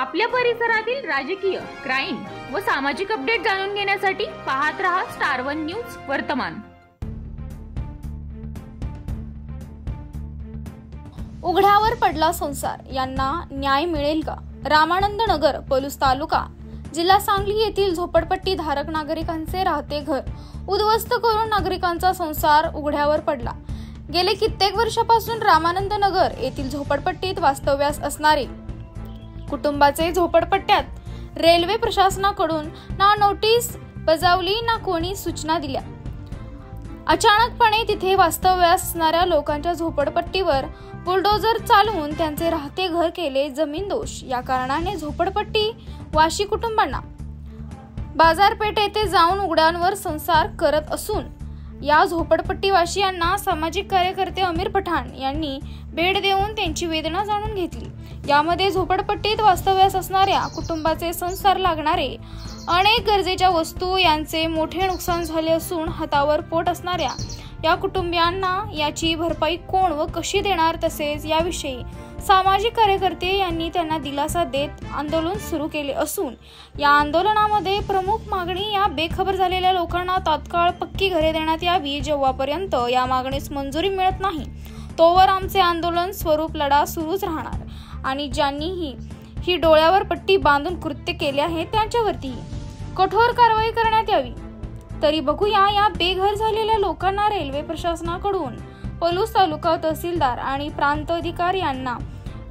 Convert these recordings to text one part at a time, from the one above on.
आपल्या परिसरातील राजकीय, क्राईम व सामाजिक अपडेट जाणून घेण्यासाठी पाहत रहा स्टार वन न्यूज वर्तमान। उघड्यावर पडला संसार, यांना न्याय मिळेल का? रामानंद नगर, पलूस तालुका, जिल्हा सांगली येथील झोपडपट्टी धारक नागरिकांचे राहते घर उद्ध्वस्त करून नागरिकांचा संसार उघड्यावर पडला। गेले कित्येक वर्षापासून रामानंद नगर येथील झोपडपट्टीत वास्तव्यास असणारे कुटुंबाचे झोपडपट्ट्यात रेल्वे प्रशासनाकडून ना नोटीस बजावली ना कोणी सूचना दिल्या। अचानकपणे तिथे वास्तव्यास असणाऱ्या लोकांच्या झोपडपट्टीवर बुलडोजर चालवून त्यांचे राहते घर केले जमीनदोष। या कारणाने झोपडपट्टी वाशी कुटुंबांना बाजारपेठ येथे जाऊन उघड्यांवर संसार करत असून या झोपडपट्टी वासियांना सामाजिक कार्यकर्ते अमीर पठाण यांनी भेट देऊन त्यांची वेदना जाणून घेतली। यामध्ये झोपडपट्टीत वास्तव्यास असणाऱ्या कुटुंबाचे संसार लागणारे अनेक गरजेच्या वस्तू यांचे मोठे नुकसान झाले असून हातावर पोट असणाऱ्या या कुटुंबियांना याची भरपाई कोण व कशी देणार, तसेच याविषयी सामाजिक कार्यकर्ते यांनी त्यांना दिलासा देत आंदोलन सुरू केले असून या आंदोलनामध्ये प्रमुख मागणी या बेखबर झालेल्या लोकांना तात्काळ पक्की घरे देण्यात यावी। जेव्हापर्यंत या मागणीस मंजुरी मिळत नाही तोवर आमचे आंदोलन स्वरूप लढा सुरूच राहणार आणि ज्यांनी ही डोळ्यावर पट्टी बांधून कृत्य केले आहे त्यांच्यावरती कठोर कारवाई करण्यात यावी। तरी बघूया या बेघर झालेल्या लोकांना रेल्वे प्रशासनाकडून पलूस तालुका तहसीलदार आणि प्रांत अधिकारी यांना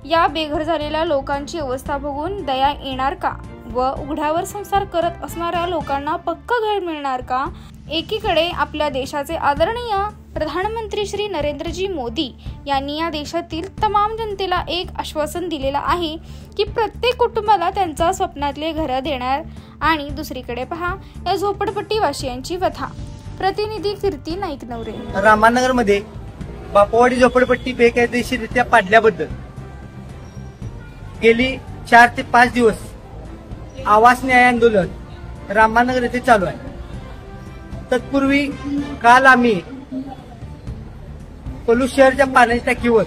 या बेघर झालेल्या लोकांची अवस्था बघून दया येणार का व उघड्यावर संसार करत असणाऱ्या लोकांना पक्का घर मिळणार का? एकीकडे आपल्या देशाचे आदरणीय प्रधानमंत्री श्री नरेंद्रजी मोदी यांनी या देशातील तमाम जनतेला एक आश्वासन दिलेलं आहे की प्रत्येक कुटुंबाला त्यांचा स्वप्नातले घर देणार आणि दुसरीकडे पहा या झोपडपट्टी वासियांची व्यथा। प्रतिनिधी कीर्ती नाईक नवरे। रामानगर मध्ये बापवाडी झोपडपट्टी बेकायदेशीररित्या पाडल्याबद्दल गेली 4 ते 5 दिवस आवाज न्याय आंदोलन रामानगर येथे चालू आहे। तत्पूर्वी काल आम्ही पलूस शहरच्या पाण्याच्या टाकीवर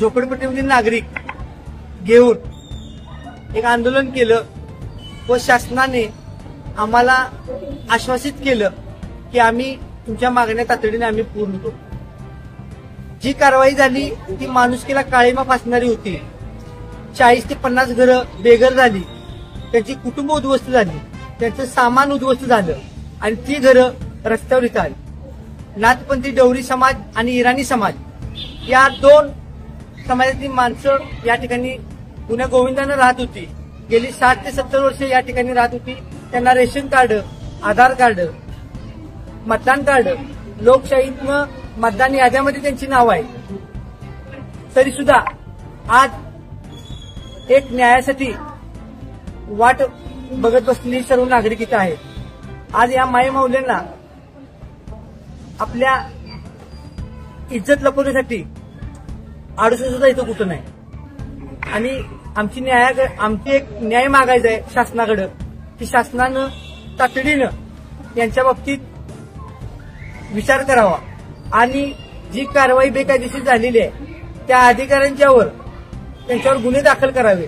झोपडपट्टीमधील नागरिक घेऊन एक आंदोलन केलं व शासनाने आम्हाला आश्वासित केलं की आम्ही तुमच्या मागण्या तातडीने आम्ही पूर्ण करू। जी कारवाई झाली ती माणुसकीला काळीमा फासणारी होती। 40 ते 50 घरं बेघर झाली, त्यांची कुटुंब उद्ध्वस्त झाली, त्यांचं सामान उद्ध्वस्त झालं आणि ती घरं रस्त्यावर इथं आली। नाथपंथी डवरी समाज आणि इराणी समाज या 2 समाजातील माणसं या ठिकाणी पुण्या गोविंदानं राहत होती। गेली 60 ते 70 वर्ष या ठिकाणी राहत होती। त्यांना रेशन कार्ड, आधार कार्ड, मतदान कार्ड, लोकशाहीतनं मतदान याद्यामध्ये त्यांची नाव आहे। तरी सुद्धा आज एक न्यायासाठी वाट बघत बसलेली सर्व नागरिक इथं आहेत। आज या माई माऊल्यांना आपल्या इज्जत लपवण्यासाठी आडूसं सुद्धा इथं कुठं नाही आणि आमची एक न्याय मागायचा आहे शासनाकडे की शासनानं तातडीनं यांच्या बाबतीत विचार करावा आणि जी कारवाई बेकायदेशीर झालेली आहे त्या अधिकाऱ्यांच्यावर त्यांच्यावर गुन्हे दाखल करावे।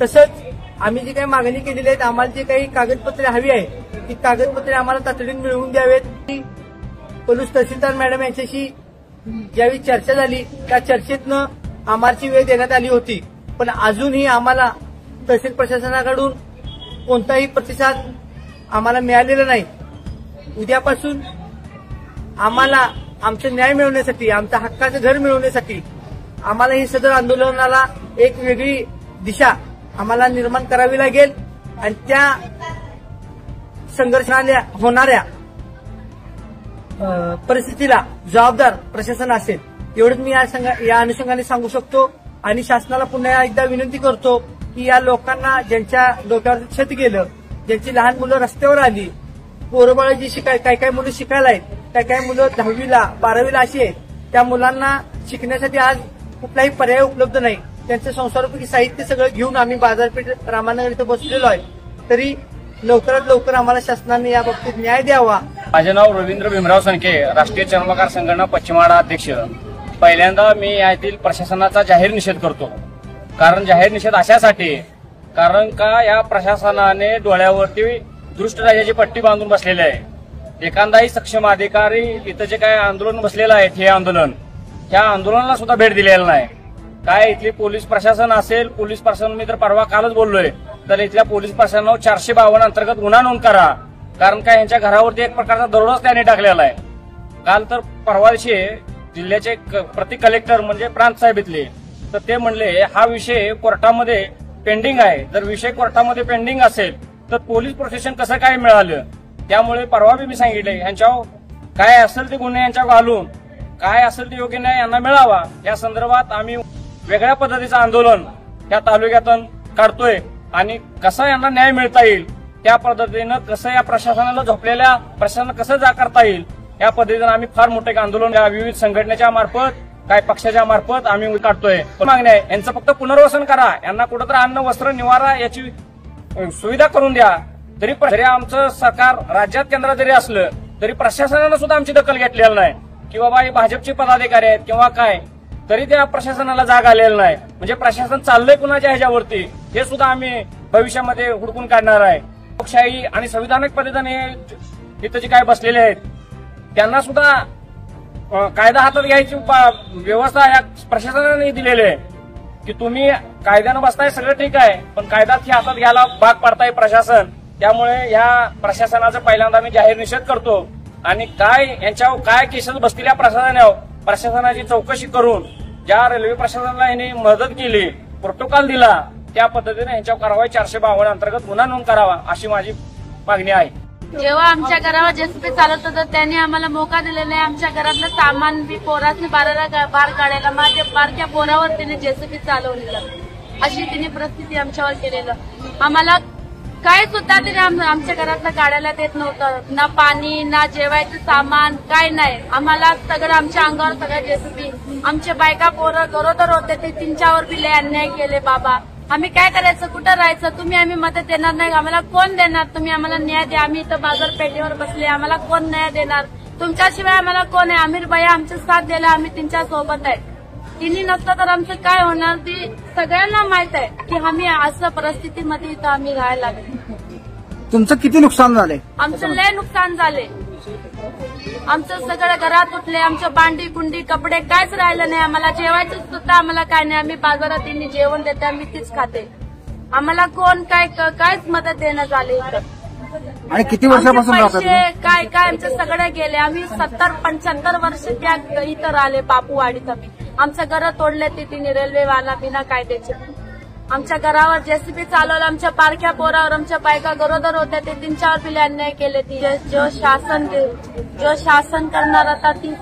तसंच आम्ही जी काही मागणी केलेली आहे, आम्हाला जे काही कागदपत्रे हवी आहे ती कागदपत्रे आम्हाला तातडीने मिळवून द्यावेत। पलूस तहसीलदार मॅडम यांच्याशी ज्यावेळी चर्चा झाली त्या चर्चेतनं आम्हाची वेळ देण्यात आली होती, पण अजूनही आम्हाला तहसील प्रशासनाकडून कोणताही प्रतिसाद आम्हाला मिळालेला नाही। उद्यापासून आम्हाला आमचं न्याय मिळवण्यासाठी, आमच्या हक्काचं घर मिळवण्यासाठी आम्हाला ही सदर आंदोलनाला एक वेगळी दिशा आम्हाला निर्माण करावी लागेल आणि त्या संघर्षाला होणाऱ्या परिस्थितीला जबाबदार प्रशासन असेल एवढंच मी या अनुषंगाने सांगू शकतो। आणि शासनाला पुन्हा एकदा विनंती करतो की या लोकांना ज्यांच्या डोक्यावर छत गेलं, ज्यांची लहान मुलं रस्त्यावर आली, पोरबाळ जी काही मुलं शिकायला आहेत, काही मुलं 10वीला 12वीला अशी आहेत, त्या मुलांना शिकण्यासाठी आज कुठलाही पर्याय उपलब्ध नाही। त्यांचं संसारोपयोगी साहित्य सगळं घेऊन आम्ही बाजारपेठ रामानगर इथं बसलेलो आहे। तरी लवकरात लवकर आम्हाला शासनाने या बाबतीत न्याय द्यावा। माझे नाव रवींद्र भीमराव सणके, राष्ट्रीय चर्मकार संघटना पश्चिम महाराष्ट्र अध्यक्ष। पहिल्यांदा मी यातील प्रशासनाचा जाहीर निषेध करतो कारण जाहीर निषेध अशासाठी कारण का या प्रशासनाने डोळ्यावरती दृष्टराजाची पट्टी बांधून बसलेली आहे। एखादाही सक्षम अधिकारी इथं जे काय आंदोलन बसलेलं आहे हे आंदोलन, त्या आंदोलनाला सुद्धा भेट दिलेलं नाही। काय इथली पोलीस प्रशासन असेल, पोलीस प्रशासन मी तर परवा कालच बोललोय, तर इथल्या पोलीस प्रशासनावर 452 अंतर्गत गुन्हा नोंद करा, कारण काय यांच्या घरावरती एक प्रकारचा दरोडाच त्यांनी टाकलेला आहे। काल तर परवा दिवशी जिल्ह्याचे प्रति कलेक्टर म्हणजे प्रांत साहेब इथले, तर ते म्हणले हा विषय कोर्टामध्ये पेंडिंग आहे। जर विषय कोर्टामध्ये पेंडिंग असेल तर पोलीस प्रोटेक्शन कसं काय मिळालं? त्यामुळे परवा मी सांगितलंय यांच्यावर काय असेल ते गुन्हे यांच्यावर घालून काय असेल ते योग्य न्याय यांना मिळावा, या संदर्भात आम्ही वेगळ्या पद्धतीचं आंदोलन या तालुक्यातून काढतोय आणि कसा यांना न्याय मिळता येईल त्या पद्धतीनं कसं या प्रशासनाला झोपलेल्या प्रशासनाला कसं जा करता येईल या पद्धतीनं आम्ही फार मोठे आंदोलन या विविध संघटनेच्या मार्फत काय पक्षाच्या मार्फत आम्ही काढतोय। मागणी आहे यांचं फक्त पुनर्वसन करा, यांना कुठंतरी अन्न वस्त्र निवारा याची सुविधा करून द्या। जरी आमचं सरकार राज्यात केंद्रात जरी असलं तरी प्रशासनानं सुद्धा आमची दखल घेतलेली नाही की बाबा हे भाजपचे पदाधिकारी आहेत किंवा काय, तरी त्या प्रशासनाला जाग आलेला नाही। म्हणजे प्रशासन चाललंय कुणाच्या ह्याच्यावरती हे सुद्धा आम्ही भविष्यामध्ये हुडकून काढणार आहे। लोकशाही आणि संविधानिक पद्धतीने इथं जे काय बसलेले आहेत त्यांना सुद्धा कायदा हातात घ्यायची व्यवस्था या प्रशासनाने दिलेली आहे की तुम्ही कायद्यानं बसताय सगळं ठीक आहे, पण कायदा हातात घ्यायला भाग पाडताय प्रशासन। त्यामुळे या प्रशासनाचा पहिल्यांदा मी जाहीर निषेध करतो आणि काय यांच्यावर काय केसेस बसतील या प्रशासनाची चौकशी करून ज्या रेल्वे प्रशासनाला यांनी मदत केली, प्रोटोकॉल दिला, त्या पद्धतीने यांच्यावर कारवाई 452 अंतर्गत गुन्हा नोंद करावा अशी माझी मागणी आहे। जेव्हा आमच्या घरावर जेसीबी चालत होतं त्यांनी आम्हाला मोका दिलेला नाही। आमच्या घरातलं सामान बी पोरासने बाहेर काढायला माझ्या बारक्या पोरावर तिने जेसीबी चालवलेलं, अशी तिने परिस्थिती आमच्यावर केलेलं। आम्हाला काय सुद्धा तिने आमच्या घरातलं काढायला देत नव्हतं, ना पाणी ना जेवायचं सामान काय नाही। आम्हाला सगळं आमच्या अंगावर सगळं जेसीबी, आमचे बायका पोरं गरोदर होते ते त्यांच्यावर बी लय अन्याय केले। बाबा आम्ही काय करायचं, कुठं राहायचं? तुम्ही आम्ही मदत देणार नाही, आम्हाला कोण देणार? तुम्ही आम्हाला न्याय द्या, आम्ही इथं बाजारपेठेवर बसले, आम्हाला कोण न्याय देणार? तुमच्याशिवाय आम्हाला कोण आहे? आमिर बाई आमच्या साथ द्यायला आम्ही त्यांच्या सोबत आहे, तिने नसतं तर आमचं काय होणार ती सगळ्यांना माहित आहे की आम्ही असं परिस्थितीमध्ये इथं आम्ही राहायला लागलो। तुमचं किती नुकसान झालंय? आमचं लय नुकसान झाले, आमचं सगळं घरात उठले, आमचं भांडी कुंडी कपडे कायच राहिलं नाही। आम्हाला जेवायचं सुद्धा आम्हाला काय नाही, आम्ही बाजारात जेवण देते आम्ही तीच खाते, आम्हाला कोण कायच मदत देणं झाले। आणि किती वर्षापासून काय आमचं सगळं गेले, आम्ही 70-75 वर्ष त्या इथं राहिले बापूवाडीत। आम्ही आमचं घर तोडले तिने रेल्वेवाला बिना कायद्याचे, आमच्या घरावर जेसीबी चालवलं, आमच्या बारक्या पोरावर आमच्या बायका गरोदर होत्या ते त्यांच्यावर बी अन्याय केले। जो शासन करणार आता ती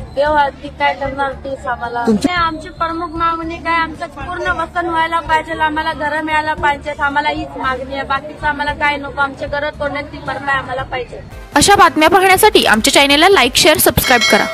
काय करणार तीच आम्हाला। आमची प्रमुख मागणी काय, आमचं पूर्ण वसन व्हायला पाहिजे, आम्हाला घरं मिळायला पाहिजेत, आम्हाला हीच मागणी आहे, बाकीचं आम्हाला काय नको, आमच्या घरं तोडण्याची भरपाई आम्हाला पाहिजे। अशा बातम्या पाहण्यासाठी आमच्या चॅनेलला लाईक, शेअर, सबस्क्राईब करा।